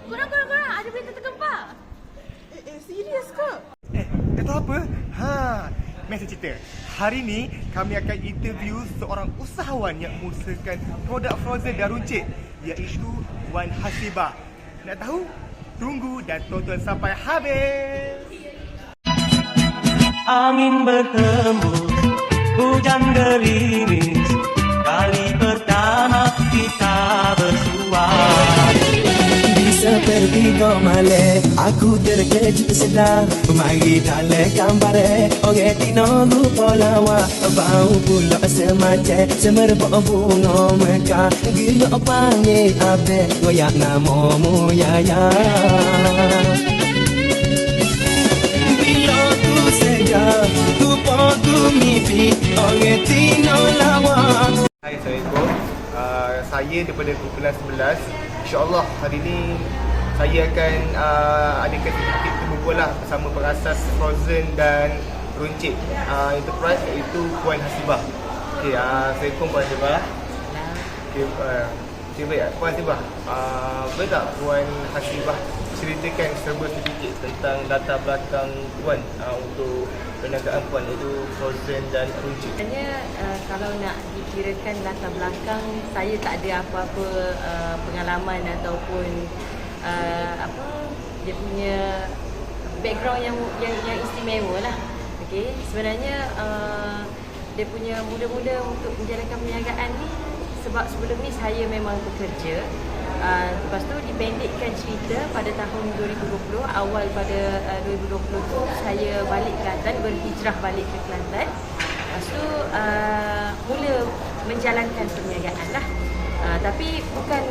Korang, ada berita tergempar. Serius ke? Tak tahu apa? Mari saya cerita. Hari ni kami akan interview seorang usahawan yang mengusahakan produk frozen dan runcit, iaitu Wan Hasibah. Nak tahu? Tunggu dan tonton sampai habis. Angin berhembus, hujan gerimis, kali pertama kita bersua. Seperti kau male, aku terkejut sedang. Mari dale kambare, oke tino lupa lawa. Bau pula semacam semerbak bunga meka. Gila panggil abe, goyak namamu yaya. Bila tu saja, tu potu mimpi, oke tino lawa. Hai, Assalamualaikum. Saya daripada kumpulan 11. InsyaAllah hari ni saya akan adakan sedikit terbubulah bersama pengasas Frozen dan Runcit Enterprise, iaitu Puan Hasibah. Okey, Assalamualaikum Puan Hasibah. Okey, baik Puan Hasibah. Boleh tak Puan Hasibah ceritakan serba sedikit tentang latar belakang Puan untuk perniagaan Puan, iaitu Frozen dan Runcit? Sebenarnya kalau nak dikirakan latar belakang, saya tak ada apa-apa pengalaman ataupun dia punya background yang istimewa lah. Okey, sebenarnya dia punya mula-mula untuk menjalankan perniagaan ni sebab sebelum ni saya memang bekerja. Lepas tu dipendekkan cerita pada tahun 2020, awal pada 2020 tu saya balik Kelantan, berhijrah balik ke Kelantan. Lepas tu mula menjalankan perniagaan lah. Tapi bukan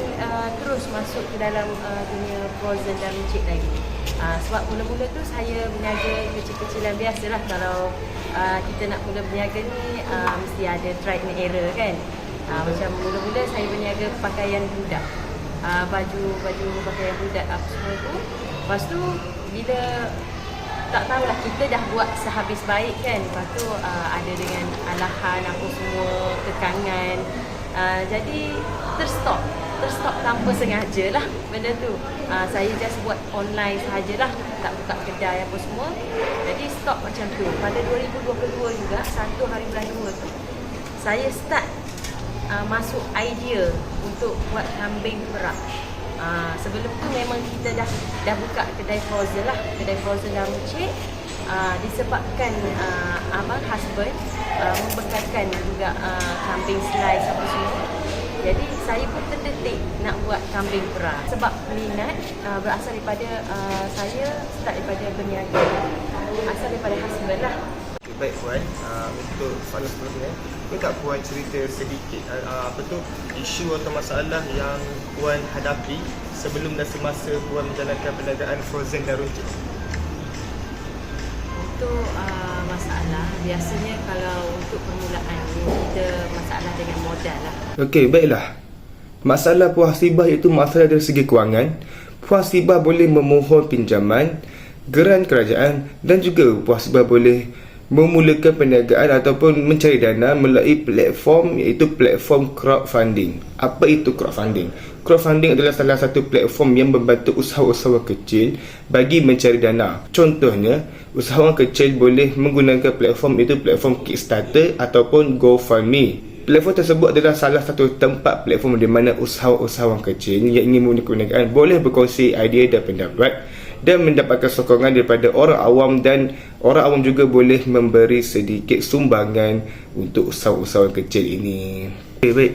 terus masuk ke dalam dunia Frozen dan Runcit lagi. Sebab mula-mula tu saya berniaga kecil-kecilan biasalah. Kalau kita nak mula berniaga ni mesti ada try and error kan. Macam mula-mula saya berniaga pakaian budak, baju pakaian budak apa semua tu. Lepas tu bila tak tahulah, kita dah buat sehabis baik kan. Lepas tu ada dengan alahan apa semua, tekangan. Jadi terstop tanpa sengaja lah benda tu. Saya just buat online sahajalah, tak buka kedai apa semua. Jadi stop macam tu. Pada 2022 juga, 1 hari bulan 2 tu, saya start masuk idea untuk buat kambing perah. Sebelum tu memang kita dah buka kedai frozen lah, kedai frozen dan runcit. Disebabkan abang husband membekalkan juga kambing slice apa semua. Jadi saya pun terdetik nak buat kambing perah sebab minat berasal daripada saya start daripada berniaga, asal daripada husband lah. Baik Puan, untuk soalan seterusnya, boleh tak Puan cerita sedikit isu atau masalah yang Puan hadapi sebelum dan semasa Puan menjalankan perniagaan Frozen dan Runcit? Untuk masalah, biasanya kalau untuk permulaan ni kita masalah dengan modal lah. Okey, baiklah. Masalah Puan Hasibah iaitu masalah dari segi kewangan. Puan Hasibah boleh memohon pinjaman, geran kerajaan, dan juga Puan Hasibah boleh memulakan perniagaan ataupun mencari dana melalui platform, iaitu platform crowdfunding. Apa itu crowdfunding? Crowdfunding adalah salah satu platform yang membantu usahawan kecil bagi mencari dana. Contohnya, usahawan kecil boleh menggunakan platform itu, platform Kickstarter ataupun GoFundMe. Platform tersebut adalah salah satu tempat platform di mana usahawan kecil yang ingin memulakan perniagaan boleh berkongsi idea dan pendapat dan mendapatkan sokongan daripada orang awam, dan orang awam juga boleh memberi sedikit sumbangan untuk usahawan kecil ini. Okay, baik.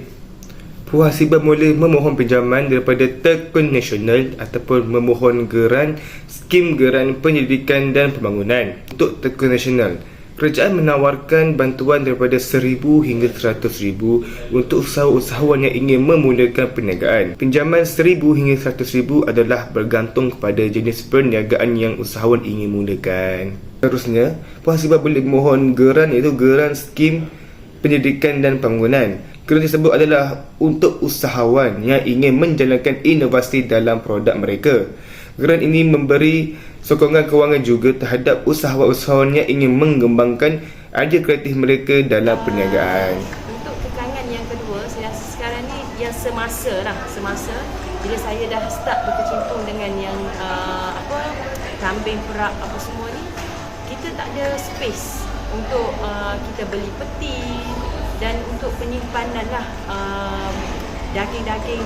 Puan Hasibah boleh memohon pinjaman daripada Tekun Nasional ataupun memohon geran skim geran penyelidikan dan pembangunan. Untuk Tekun Nasional, kerajaan menawarkan bantuan daripada RM1,000 hingga RM100,000 untuk usahawan yang ingin memulakan perniagaan. Pinjaman RM1,000 hingga RM100,000 adalah bergantung kepada jenis perniagaan yang usahawan ingin mulakan. Seterusnya, Puan Hasibah boleh mohon geran, iaitu geran skim penyelidikan dan pembangunan. Geran tersebut adalah untuk usahawan yang ingin menjalankan inovasi dalam produk mereka. Geran ini memberi sokongan kewangan juga terhadap usahawan-usahawan yang ingin mengembangkan idea kreatif mereka dalam perniagaan. Untuk tekangan yang kedua, saya rasa sekarang ni yang semasa bila saya dah start berkecimpung dengan yang kambing perak apa semua ni, kita tak ada space untuk kita beli peti dan untuk penyimpanan lah daging-daging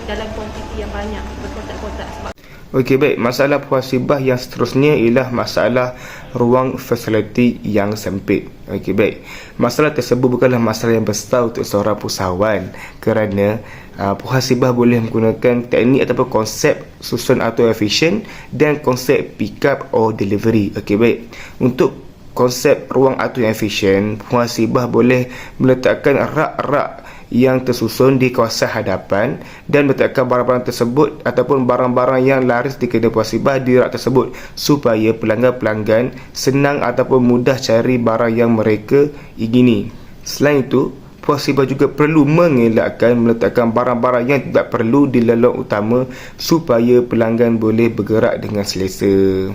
dalam kuantiti yang banyak berkotak-kotak. Sebab Okey, baik. Masalah puasibah yang seterusnya ialah masalah ruang fasiliti yang sempit. Okey, baik. Masalah tersebut bukanlah masalah yang besar untuk seorang usahawan, kerana puasibah boleh menggunakan teknik ataupun konsep susun auto efisien dan konsep pick up or delivery. Okey, baik. Untuk konsep ruang auto efisien, puasibah boleh meletakkan rak-rak yang tersusun di kawasan hadapan dan meletakkan barang-barang tersebut ataupun barang-barang yang laris di kedai puasibah di rak tersebut supaya pelanggan-pelanggan senang ataupun mudah cari barang yang mereka ingini. Selain itu, puasibah juga perlu mengelakkan meletakkan barang-barang yang tidak perlu di lelong utama supaya pelanggan boleh bergerak dengan selesa.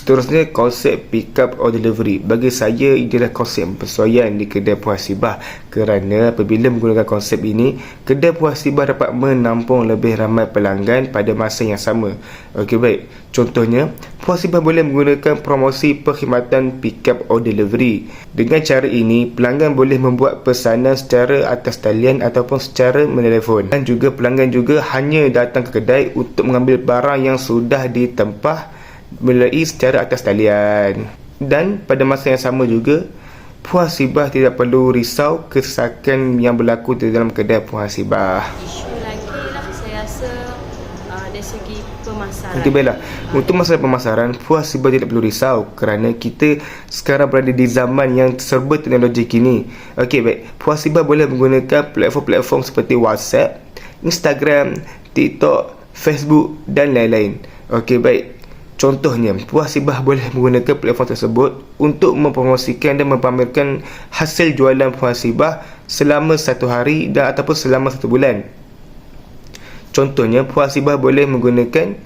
Seterusnya, konsep pick up or delivery. Bagi saya, inilah konsep persoalan di kedai puasibah, kerana apabila menggunakan konsep ini, kedai puasibah dapat menampung lebih ramai pelanggan pada masa yang sama. Okey, baik. Contohnya, puasibah boleh menggunakan promosi perkhidmatan pick up or delivery. Dengan cara ini, pelanggan boleh membuat pesanan secara atas talian ataupun secara menelefon. Dan juga pelanggan juga hanya datang ke kedai untuk mengambil barang yang sudah ditempah melalui secara atas talian. Dan pada masa yang sama juga, puasibah tidak perlu risau kesesakan yang berlaku di dalam kedai puasibah. isu lagi lah saya rasa dari segi pemasaran. Okey, baiklah. Untuk masalah pemasaran, puasibah tidak perlu risau kerana kita sekarang berada di zaman yang serba teknologi kini. Okey, baik. Puasibah boleh menggunakan platform-platform seperti WhatsApp, Instagram, TikTok, Facebook dan lain-lain. Okey, baik. Contohnya, puasibah boleh menggunakan platform tersebut untuk mempromosikan dan mempamerkan hasil jualan puasibah selama 1 hari dan ataupun selama 1 bulan. Contohnya, puasibah boleh menggunakan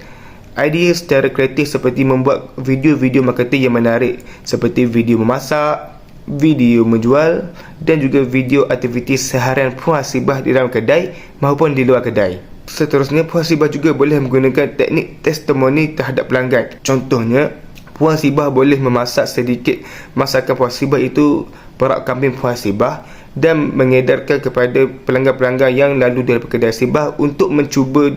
idea secara kreatif seperti membuat video-video marketing yang menarik seperti video memasak, video menjual dan juga video aktiviti seharian puasibah di dalam kedai maupun di luar kedai. Seterusnya, puasibah juga boleh menggunakan teknik testimoni terhadap pelanggan. Contohnya, puasibah boleh memasak sedikit masakan puasibah itu perak kambing puasibah dan mengedarkan kepada pelanggan-pelanggan yang lalu dari kedai puasibah untuk mencuba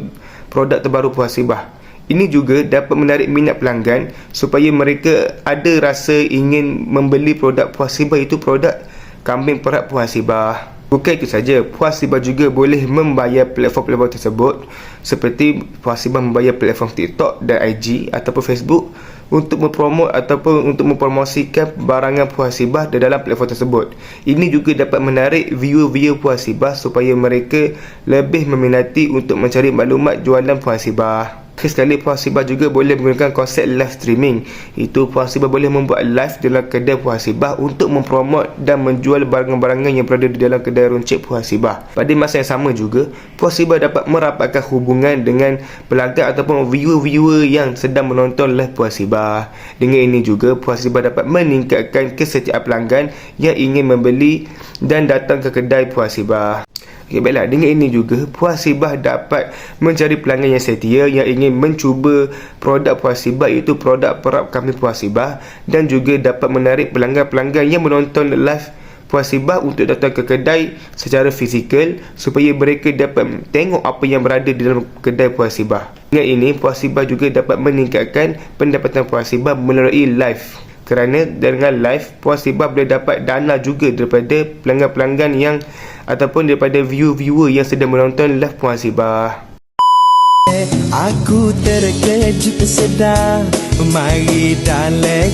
produk terbaru puasibah. Ini juga dapat menarik minat pelanggan supaya mereka ada rasa ingin membeli produk puasibah itu produk kambing perak puasibah. Bukan itu saja, puasibah juga boleh membayar platform-platform tersebut seperti puasibah membayar platform TikTok dan IG ataupun Facebook untuk mempromot ataupun untuk mempromosikan barangan puasibah di dalam platform tersebut. Ini juga dapat menarik viewer-viewer puasibah supaya mereka lebih meminati untuk mencari maklumat jualan puasibah. Sekali, puasibah juga boleh menggunakan konsep live streaming. Itu puasibah boleh membuat live dalam kedai puasibah untuk mempromot dan menjual barang-barangan yang berada di dalam kedai runcit puasibah. Pada masa yang sama juga, puasibah dapat merapatkan hubungan dengan pelanggan ataupun viewer-viewer yang sedang menonton live puasibah. Dengan ini juga, puasibah dapat meningkatkan kesetiaan pelanggan yang ingin membeli dan datang ke kedai puasibah. Okay, baiklah, dengan ini juga puasibah dapat mencari pelanggan yang setia yang ingin mencuba produk puasibah, iaitu produk perak kambing puasibah, dan juga dapat menarik pelanggan-pelanggan yang menonton live puasibah untuk datang ke kedai secara fizikal supaya mereka dapat tengok apa yang berada di dalam kedai puasibah. Dengan ini, puasibah juga dapat meningkatkan pendapatan puasibah melalui live. Kerana dengan live, puasibah boleh dapat dana juga daripada pelanggan-pelanggan yang ataupun daripada viewer-viewer yang sedang menonton live puasibah. Aku terkejut sedar, mari dalek